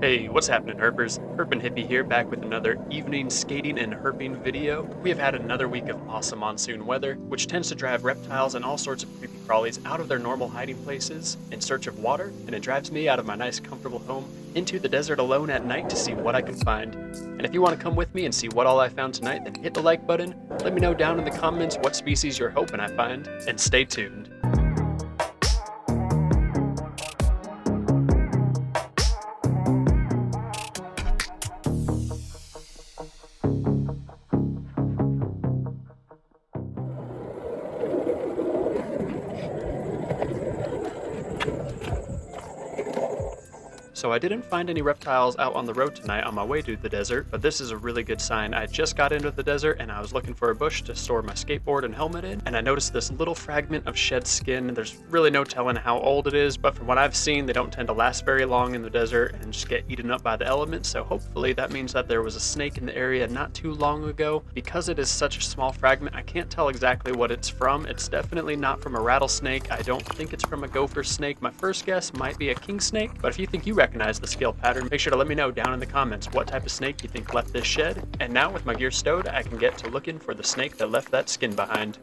Hey, what's happening, Herpers? Herpin Hippie here, back with another evening skating and herping video. We have had another week of awesome monsoon weather, which tends to drive reptiles and all sorts of creepy crawlies out of their normal hiding places in search of water, and it drives me out of my nice, comfortable home into the desert alone at night to see what I can find. And if you want to come with me and see what all I found tonight, then hit the like button, let me know down in the comments what species you're hoping I find, and stay tuned. So I didn't find any reptiles out on the road tonight on my way to the desert, but this is a really good sign. I just got into the desert and I was looking for a bush to store my skateboard and helmet in, and I noticed this little fragment of shed skin. There's really no telling how old it is, but from what I've seen, they don't tend to last very long in the desert and just get eaten up by the elements, so hopefully that means that there was a snake in the area not too long ago. Because it is such a small fragment, I can't tell exactly what it's from. It's definitely not from a rattlesnake. I don't think it's from a gopher snake. My first guess might be a king snake, but if you think you recognize the scale pattern, make sure to let me know down in the comments what type of snake you think left this shed. And now with my gear stowed, I can get to looking for the snake that left that skin behind.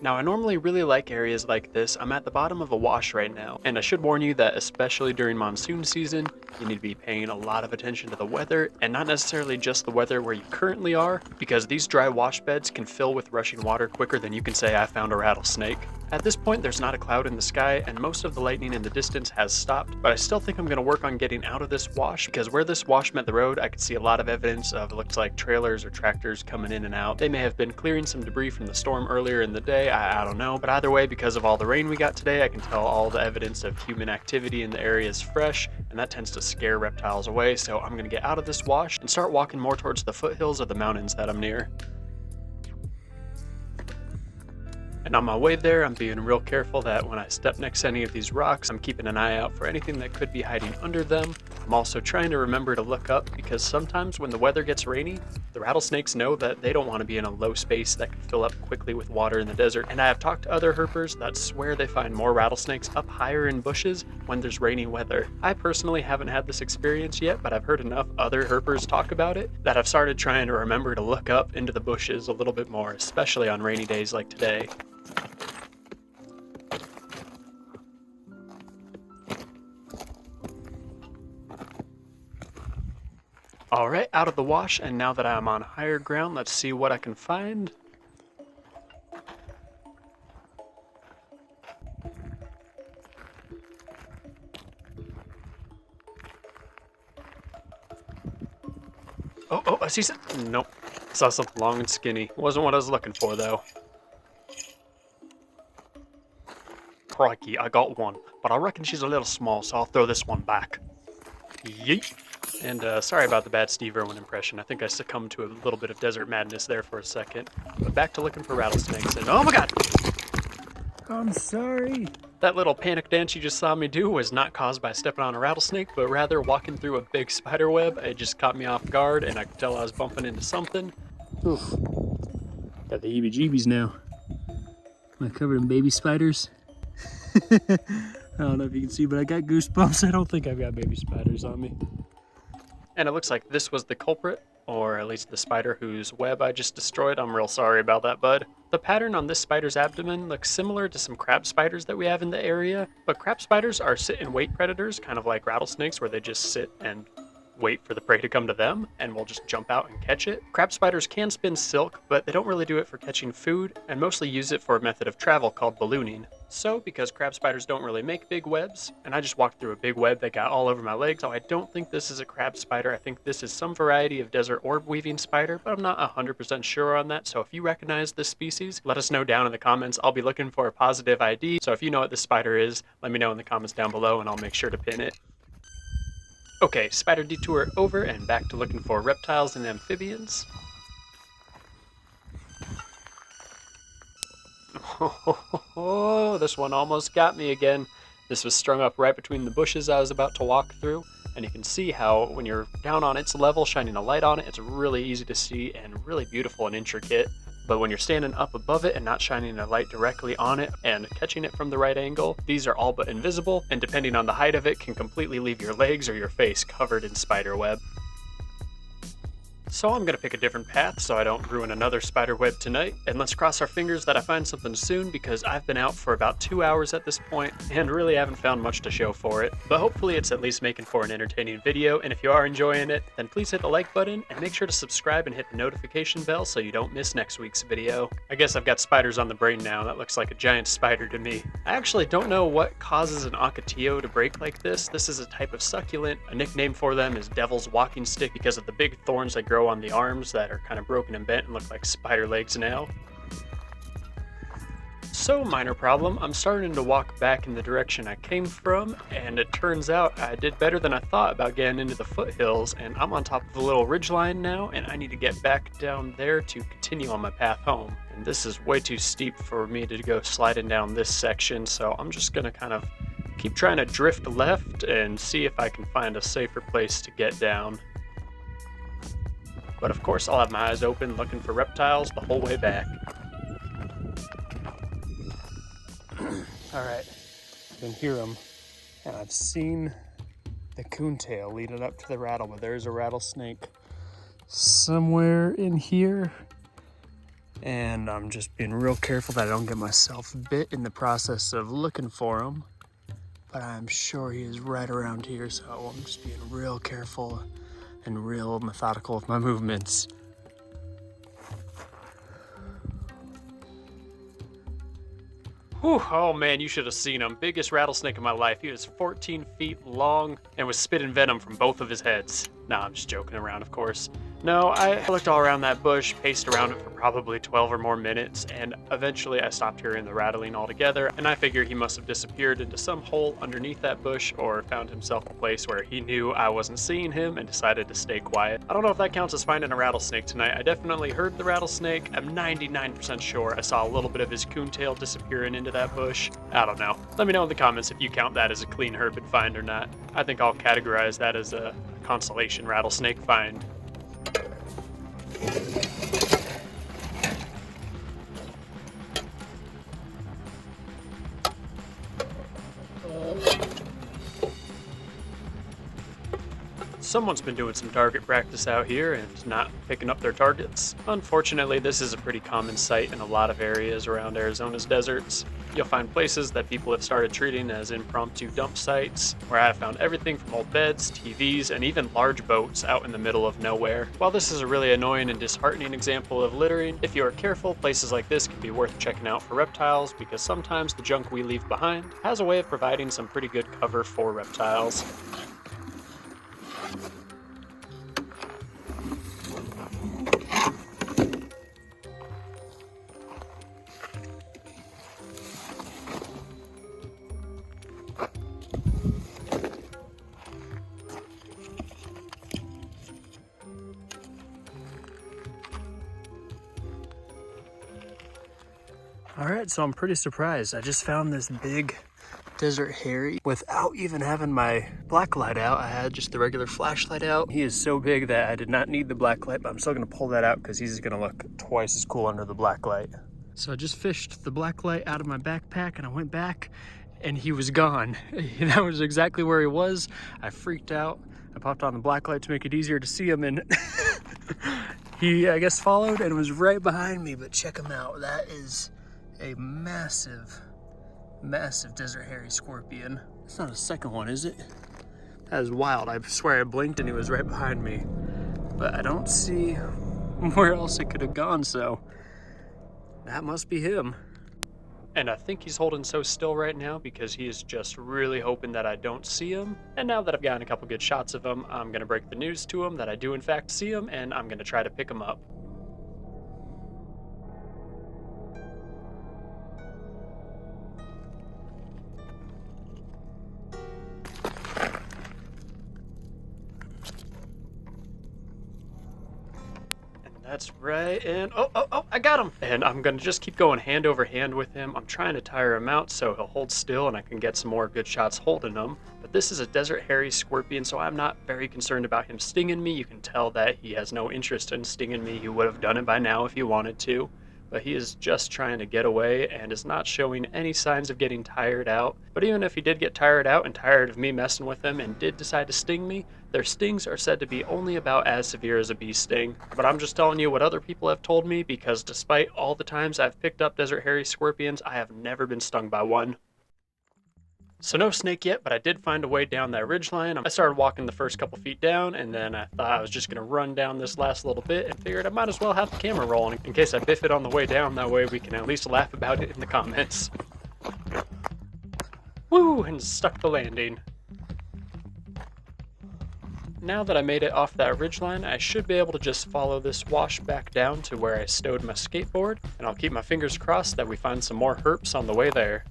Now I normally really like areas like this. I'm at the bottom of a wash right now, and I should warn you that especially during monsoon season, you need to be paying a lot of attention to the weather, and not necessarily just the weather where you currently are, because these dry wash beds can fill with rushing water quicker than you can say I found a rattlesnake. At this point, there's not a cloud in the sky, and most of the lightning in the distance has stopped, but I still think I'm going to work on getting out of this wash, because where this wash met the road, I could see a lot of evidence of, it looks like, trailers or tractors coming in and out. They may have been clearing some debris from the storm earlier in the day, I don't know, but either way, because of all the rain we got today, I can tell all the evidence of human activity in the area is fresh, and that tends to scare reptiles away, so I'm going to get out of this wash and start walking more towards the foothills of the mountains that I'm near. And on my way there, I'm being real careful that when I step next to any of these rocks, I'm keeping an eye out for anything that could be hiding under them. I'm also trying to remember to look up, because sometimes when the weather gets rainy, the rattlesnakes know that they don't want to be in a low space that can fill up quickly with water in the desert. And I have talked to other herpers that swear they find more rattlesnakes up higher in bushes when there's rainy weather. I personally haven't had this experience yet, but I've heard enough other herpers talk about it that I've started trying to remember to look up into the bushes a little bit more, especially on rainy days like today. Alright, out of the wash, and now that I'm on higher ground, let's see what I can find. Oh, I see something. Nope. I saw something long and skinny. Wasn't what I was looking for, though. Crikey, I got one, but I reckon she's a little small, so I'll throw this one back. Yeet. And sorry about the bad Steve Irwin impression. I think I succumbed to a little bit of desert madness there for a second. But back to looking for rattlesnakes, and oh my god! I'm sorry. That little panic dance you just saw me do was not caused by stepping on a rattlesnake, but rather walking through a big spider web. It just caught me off guard, and I could tell I was bumping into something. Oof. Got the heebie-jeebies now. Am I covered in baby spiders? I don't know if you can see, but I got goosebumps. I don't think I've got baby spiders on me. And it looks like this was the culprit, or at least the spider whose web I just destroyed. I'm real sorry about that, bud. The pattern on this spider's abdomen looks similar to some crab spiders that we have in the area, but crab spiders are sit-and-wait predators, kind of like rattlesnakes, where they just sit and wait for the prey to come to them, and will just jump out and catch it. Crab spiders can spin silk, but they don't really do it for catching food, and mostly use it for a method of travel called ballooning. So, because crab spiders don't really make big webs, and I just walked through a big web that got all over my legs, so I don't think this is a crab spider. I think this is some variety of desert orb weaving spider, but I'm not 100% sure on that, so if you recognize this species, let us know down in the comments. I'll be looking for a positive ID, so if you know what this spider is, let me know in the comments down below, and I'll make sure to pin it. Okay, spider detour over, and back to looking for reptiles and amphibians. Oh, this one almost got me again. This was strung up right between the bushes I was about to walk through, and you can see how when you're down on its level, shining a light on it, it's really easy to see and really beautiful and intricate. but when you're standing up above it and not shining a light directly on it and catching it from the right angle, these are all but invisible, and depending on the height of it, can completely leave your legs or your face covered in spider web. So I'm gonna pick a different path so I don't ruin another spider web tonight, and let's cross our fingers that I find something soon, because I've been out for about 2 hours at this point and really haven't found much to show for it. But hopefully it's at least making for an entertaining video, and if you are enjoying it, then please hit the like button and make sure to subscribe and hit the notification bell so you don't miss next week's video. I guess I've got spiders on the brain now. That looks like a giant spider to me. I actually don't know what causes an ocotillo to break like this. This is a type of succulent. A nickname for them is devil's walking stick because of the big thorns that grow on the arms that are kind of broken and bent and look like spider legs now. So, minor problem, I'm starting to walk back in the direction I came from, and it turns out I did better than I thought about getting into the foothills, and I'm on top of a little ridgeline now, and I need to get back down there to continue on my path home. And this is way too steep for me to go sliding down this section, so I'm just gonna kind of keep trying to drift left and see if I can find a safer place to get down. But of course, I'll have my eyes open looking for reptiles the whole way back. Alright, I can hear them, and I've seen the coontail leading up to the rattle, but there's a rattlesnake somewhere in here, and I'm just being real careful that I don't get myself bit in the process of looking for him, but I'm sure he is right around here, so I'm just being real careful and real methodical with my movements. Whew, oh man, you should have seen him. Biggest rattlesnake of my life. He was 14 feet long and was spitting venom from both of his heads. Nah, I'm just joking around, of course. No, I looked all around that bush, paced around it for probably 12 or more minutes, and eventually I stopped hearing the rattling altogether, and I figured he must have disappeared into some hole underneath that bush or found himself a place where he knew I wasn't seeing him and decided to stay quiet. I don't know if that counts as finding a rattlesnake tonight. I definitely heard the rattlesnake. I'm 99% sure I saw a little bit of his coontail disappearing into that bush. I don't know. Let me know in the comments if you count that as a clean herpin find or not. I think I'll categorize that as a constellation rattlesnake find. Someone's been doing some target practice out here and not picking up their targets. Unfortunately, this is a pretty common sight in a lot of areas around Arizona's deserts. You'll find places that people have started treating as impromptu dump sites, where I have found everything from old beds, TVs, and even large boats out in the middle of nowhere. While this is a really annoying and disheartening example of littering, if you are careful, places like this can be worth checking out for reptiles, because sometimes the junk we leave behind has a way of providing some pretty good cover for reptiles. Alright, so I'm pretty surprised. I just found this big desert hairy without even having my black light out. I had just the regular flashlight out. He is so big that I did not need the black light, but I'm still gonna pull that out because he's gonna look twice as cool under the black light. So I just fished the black light out of my backpack and I went back and he was gone. That was exactly where he was. I freaked out. I popped on the black light to make it easier to see him, and he, I guess, followed and was right behind me, but check him out. That is a massive desert hairy scorpion. It's not a second one, is it? That is wild. I swear I blinked and he was right behind me, but I don't see where else it could have gone, so that must be him. And I think he's holding so still right now because he is just really hoping that I don't see him. And now that I've gotten a couple good shots of him, I'm gonna break the news to him that I do in fact see him, and I'm gonna try to pick him up. That's right, and oh, I got him! And I'm gonna just keep going hand over hand with him. I'm trying to tire him out so he'll hold still and I can get some more good shots holding him. But this is a desert hairy scorpion, so I'm not very concerned about him stinging me. You can tell that he has no interest in stinging me. He would have done it by now if he wanted to. but he is just trying to get away and is not showing any signs of getting tired out. But even if he did get tired out and tired of me messing with him and did decide to sting me, their stings are said to be only about as severe as a bee sting. But I'm just telling you what other people have told me, because despite all the times I've picked up desert hairy scorpions, I have never been stung by one. So no snake yet, but I did find a way down that ridgeline. I started walking the first couple feet down, and then I thought I was just gonna run down this last little bit and figured I might as well have the camera rolling in case I biff it on the way down. That way we can at least laugh about it in the comments. Woo, and stuck the landing. Now that I made it off that ridgeline, I should be able to just follow this wash back down to where I stowed my skateboard, and I'll keep my fingers crossed that we find some more herps on the way there.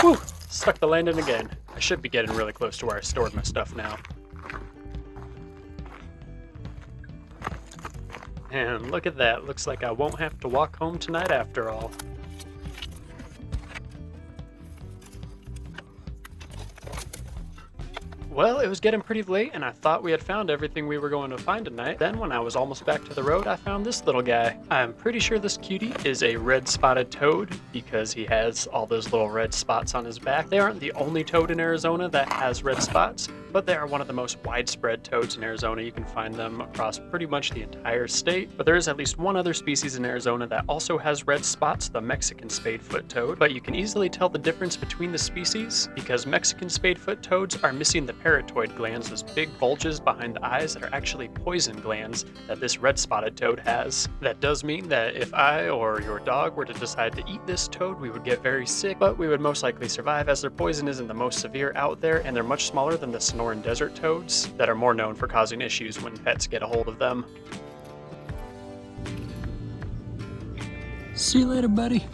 Whew! Stuck the landing again. I should be getting really close to where I stored my stuff now. And look at that, looks like I won't have to walk home tonight after all. Well, it was getting pretty late and I thought we had found everything we were going to find tonight. Then when I was almost back to the road, I found this little guy. I'm pretty sure this cutie is a red spotted toad because he has all those little red spots on his back. They aren't the only toad in Arizona that has red spots, but they are one of the most widespread toads in Arizona. You can find them across pretty much the entire state, but there is at least one other species in Arizona that also has red spots, the Mexican spadefoot toad. But you can easily tell the difference between the species because Mexican spadefoot toads are missing the parotid glands, those big bulges behind the eyes that are actually poison glands that this red spotted toad has. That does mean that if I or your dog were to decide to eat this toad, we would get very sick, but we would most likely survive as their poison isn't the most severe out there, and they're much smaller than the Sonoran desert toads that are more known for causing issues when pets get a hold of them. See you later, buddy.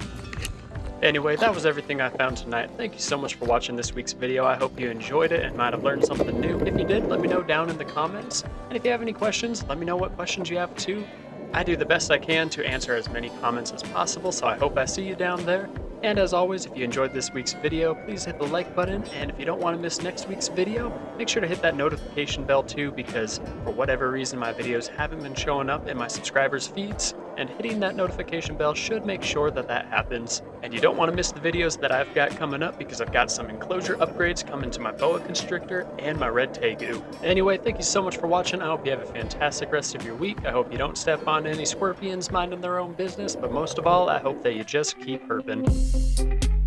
Anyway, that was everything I found tonight. Thank you so much for watching this week's video. I hope you enjoyed it and might have learned something new. If you did, let me know down in the comments. And if you have any questions, let me know what questions you have too. I do the best I can to answer as many comments as possible, so I hope I see you down there. And as always, if you enjoyed this week's video, please hit the like button, and if you don't want to miss next week's video, make sure to hit that notification bell too, because for whatever reason my videos haven't been showing up in my subscribers' feeds, and hitting that notification bell should make sure that that happens. And you don't want to miss the videos that I've got coming up, because I've got some enclosure upgrades coming to my boa constrictor and my red tegu. Anyway, thank you so much for watching. I hope you have a fantastic rest of your week. I hope you don't step on any scorpions minding their own business, but most of all, I hope that you just keep herping.